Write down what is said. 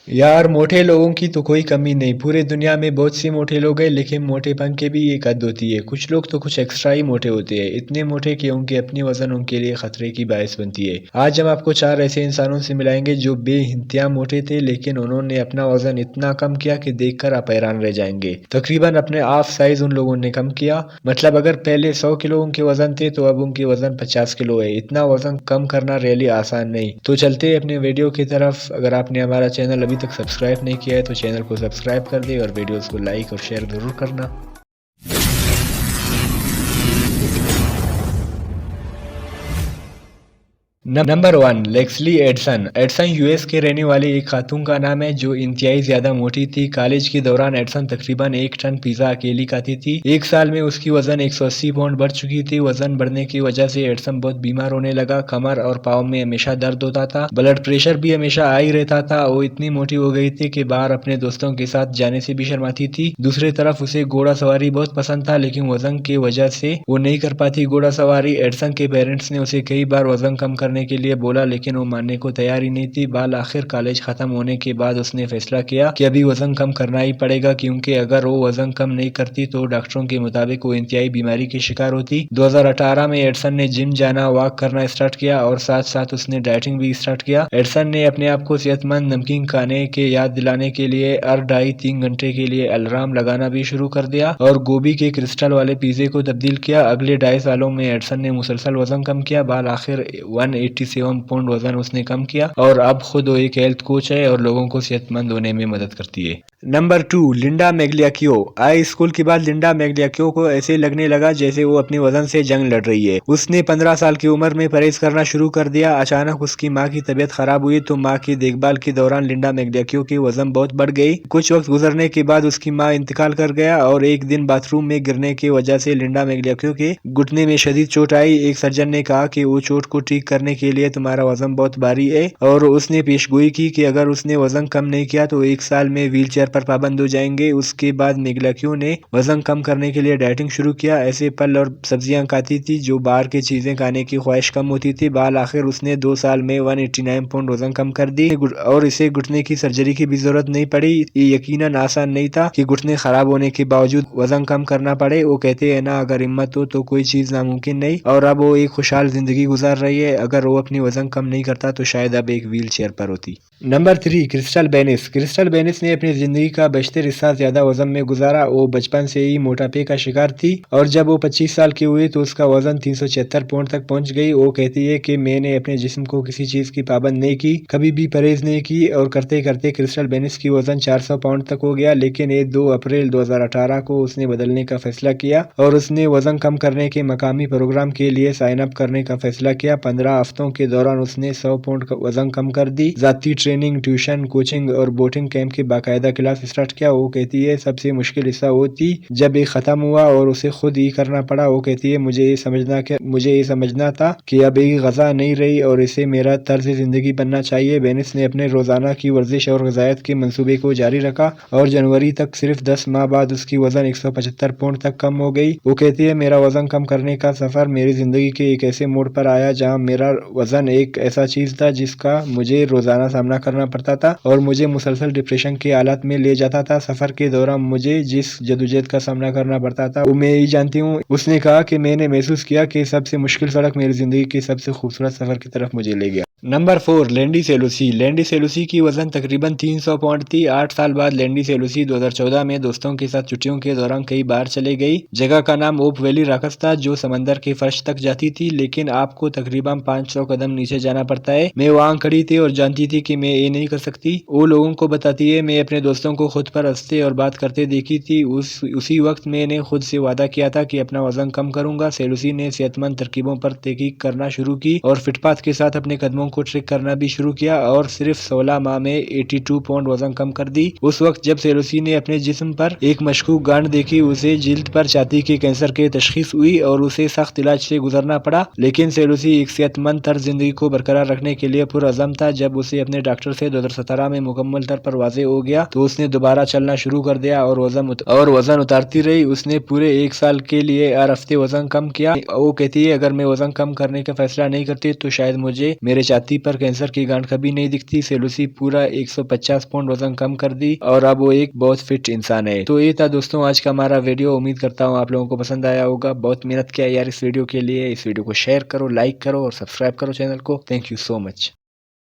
यार मोटे लोगों की तो कोई कमी नहीं। पूरे दुनिया में बहुत से मोटे लोग हैं, लेकिन मोटेपन के भी एक हद होती है। कुछ लोग तो कुछ एक्स्ट्रा ही मोटे होते हैं, इतने मोटे कि उनके अपनी वजन उनके लिए खतरे की बायस बनती है। आज हम आपको चार ऐसे इंसानों से मिलाएंगे जो बेइंतहा मोटे थे, लेकिन उन्होंने अपना वजन इतना कम किया कि देखकर आप हैरान रह जाएंगे। तकरीबन अपने हाफ साइज उन लोगों ने कम किया। मतलब अगर पहले 100 किलो उनके वजन थे तो अब उनके वजन 50 किलो है। इतना वजन कम करना रियली आसान नहीं। तो चलते हैं अपने वीडियो की तरफ। अगर आपने हमारा चैनल अभी तक सब्सक्राइब नहीं किया है तो चैनल को सब्सक्राइब कर दे और वीडियोस को लाइक और शेयर जरूर करना। Number 1, Lexley Edson. Edson US के रहने वाली एक खातून का नाम है जो इंतहाई ज्यादा मोटी थी। कॉलेज के दौरान एडसन तकरीबन 1 टन पिज्जा अकेली खाती थी। एक साल में उसकी वजन 180 पाउंड बढ़ चुकी थी। वजन बढ़ने की वजह से एडसन बहुत बीमार होने लगा। कमर और पाँव में हमेशा दर्द होता था, ब्लड प्रेशर भी हमेशा आ ही रहता था। वो इतनी मोटी हो गई थी कि बाहर अपने दोस्तों के साथ जाने से भी शर्माती थी। दूसरी तरफ उसे घोड़ा सवारी बहुत पसंद था, लेकिन वजन की वजह से वो नहीं कर पाती घोड़ा सवारी। एडसन के पेरेंट्स ने उसे कई बार वजन कम करने के लिए बोला, लेकिन वो मानने को तैयार ही नहीं थी। बाल आखिर कॉलेज खत्म होने के बाद उसने फैसला किया कि अभी वजन कम करना ही पड़ेगा, क्योंकि अगर वो वजन कम नहीं करती तो डॉक्टरों के मुताबिक वो इंतहाई बीमारी की शिकार होती। 2018 में एडसन ने जिम जाना, वॉक करना स्टार्ट किया और साथ साथ उसने डाइटिंग भी स्टार्ट किया। एडसन ने अपने आप को सेहतमंद नमकीन खाने के याद दिलाने के लिए हर 2.5-3 घंटे के लिए अलार्म लगाना भी शुरू कर दिया और गोभी के क्रिस्टल वाले पिज्जे को तब्दील किया। अगले 2.5 सालों में एडसन ने मुसलसल वजन कम किया। बाल आखिर 187 पाउंड वजन उसने कम किया और अब खुद वो एक हेल्थ कोच है और लोगों को सेहतमंद होने में मदद करती है। नंबर 2, लिंडा मैग्लियाकियो। हाई स्कूल के बाद लिंडा मैग्लियाकियो को ऐसे लगने लगा जैसे वो अपने वजन से जंग लड़ रही है। उसने 15 साल की उम्र में परहेज करना शुरू कर दिया। अचानक उसकी माँ की तबीयत खराब हुई तो माँ की देखभाल के दौरान लिंडा मैग्लियाकियो की वजन बहुत बढ़ गई। कुछ वक्त गुजरने के बाद उसकी माँ इंतकाल कर गया और एक दिन बाथरूम में गिरने की वजह से लिंडा मैग्लियाकियो के घुटने में शदीद चोट आई। एक सर्जन ने कहा कि वो चोट को ठीक करने के लिए तुम्हारा वजन बहुत भारी है और उसने पेशगोई की कि अगर उसने वजन कम नहीं किया तो 1 साल में व्हीलचेयर पर पाबंद हो जाएंगे। उसके बाद मैग्लियाकियो ने वजन कम करने के लिए डाइटिंग शुरू किया। ऐसे फल और सब्जियां खाती थी जो बाहर की चीजें खाने की ख्वाहिश कम होती थी। बाल आखिर उसने 2 साल में 189 पाउंड वजन कम कर दी और इसे घुटने की सर्जरी की भी जरूरत नहीं पड़ी। ये यकीनन आसान नहीं था कि घुटने खराब होने के बावजूद वजन कम करना पड़े। वो कहते हैं ना, अगर हिम्मत हो तो कोई चीज नामुमकिन नहीं। और अब वो एक खुशहाल जिंदगी गुजार रही है। अगर वो अपनी वजन कम नहीं करता तो शायद अब एक व्हील चेयर पर होती। Number 3, Crystal Bennis. Crystal Bennis ने अपनी जिंदगी का बशतर हिस्सा ज्यादा वजन में गुजारा। वो बचपन से ही मोटापे का शिकार थी और जब वो 25 साल की हुई तो उसका वजन 376 पाउंड तक पहुंच गई। वो कहती है कि मैंने अपने जिस्म को किसी चीज की पाबंद नहीं की, कभी भी परहेज नहीं की और करते करते क्रिस्टल बेनिस की वजन 400 पाउंड तक हो गया। लेकिन 2 अप्रैल 2018 को उसने बदलने का फैसला किया और उसने वजन कम करने के मकामी प्रोग्राम के लिए साइन अप करने का फैसला किया। 15 हफ्तों के दौरान उसने 100 पाउंड वजन कम कर दी। जाती ट्रेनिंग, ट्यूशन, कोचिंग और बोटिंग कैंप के बाकायदा क्लास स्टार्ट किया। वो कहती है सबसे मुश्किल हिस्सा वो थी जब ये खत्म हुआ और उसे खुद ही करना पड़ा। वो कहती है मुझे ये समझना था कि अब एक गजा नहीं रही और इसे मेरा तर्ज जिंदगी बनना चाहिए। बेनिस ने अपने रोजाना की वर्जिश और ग़िज़ायत के मंसूबे को जारी रखा और जनवरी तक सिर्फ 10 माह बाद उसकी वजन 175 पाउंड तक कम हो गई। वो कहती है मेरा वजन कम करने का सफर मेरी जिंदगी के एक ऐसे मोड़ पर आया जहाँ मेरा वजन एक ऐसा चीज था जिसका मुझे रोजाना सामना करना पड़ता था और मुझे मुसलसल डिप्रेशन के हालात में ले जाता था। सफर के दौरान मुझे जिस जदोजहद का सामना करना पड़ता था वो मैं ही जानती हूँ। उसने कहा कि मैंने महसूस किया कि सबसे मुश्किल सड़क मेरी जिंदगी के सबसे खूबसूरत सफर की तरफ मुझे ले गया। नंबर 4, लैंडी सेलूसी। लैंडी सेलूसी की वजन तकरीबन 300 पाउंड थी। 8 साल बाद लैंडी सेलूसी 2014 में दोस्तों के साथ छुट्टियों के दौरान कई बार चले गई। जगह का नाम ओप वैली राकस था जो समंदर के फर्श तक जाती थी, लेकिन आपको तकरीबन 500 कदम नीचे जाना पड़ता है। मैं वहाँ खड़ी थी और जानती थी कि मैं ये नहीं कर सकती। वो लोगों को बताती है मैं अपने दोस्तों को खुद पर हंसते और बात करते देखी थी। उसी वक्त मैंने खुद से वादा किया था कि अपना वजन कम करूंगा। सेलूसी ने सेहतमंद तरकीबों पर तहकीक करना शुरू की और फिटपाथ के साथ अपने कदमों को ट्रिक करना भी शुरू किया और सिर्फ 16 माह में 82 पाउंड वजन कम कर दी। उस वक्त जब सेलूसी ने अपने जिस्म पर एक मशकूक गांठ देखी, उसे जिल्द पर छाती के कैंसर की तशखीस हुई और उसे सख्त इलाज से गुजरना पड़ा। लेकिन सेलूसी एक सेहतमंद तर्ज जिंदगी को बरकरार रखने के लिए पुरअज़म था। जब उसे अपने डॉक्टर से 2017 में मुकम्मल तौर पर वाज़ेह हो गया तो उसने दोबारा चलना शुरू कर दिया और वजन उतारती रही। उसने पूरे 1 साल के लिए हर हफ्ते वजन कम किया। वो कहती है अगर मैं वजन कम करने का फैसला नहीं करती तो शायद मुझे मेरे छाती पर कैंसर की गांठ कभी नहीं दिखती। सेलूसी पूरा 150 पाउंड वजन कम कर दी और अब वो एक बहुत फिट इंसान है। तो ये था दोस्तों आज का हमारा वीडियो। उम्मीद करता हूँ आप लोगों को पसंद आया होगा। बहुत मेहनत किया यार इस वीडियो के लिए। इस वीडियो को शेयर करो, लाइक करो और सब्सक्राइब करो चैनल को। Thank you so much.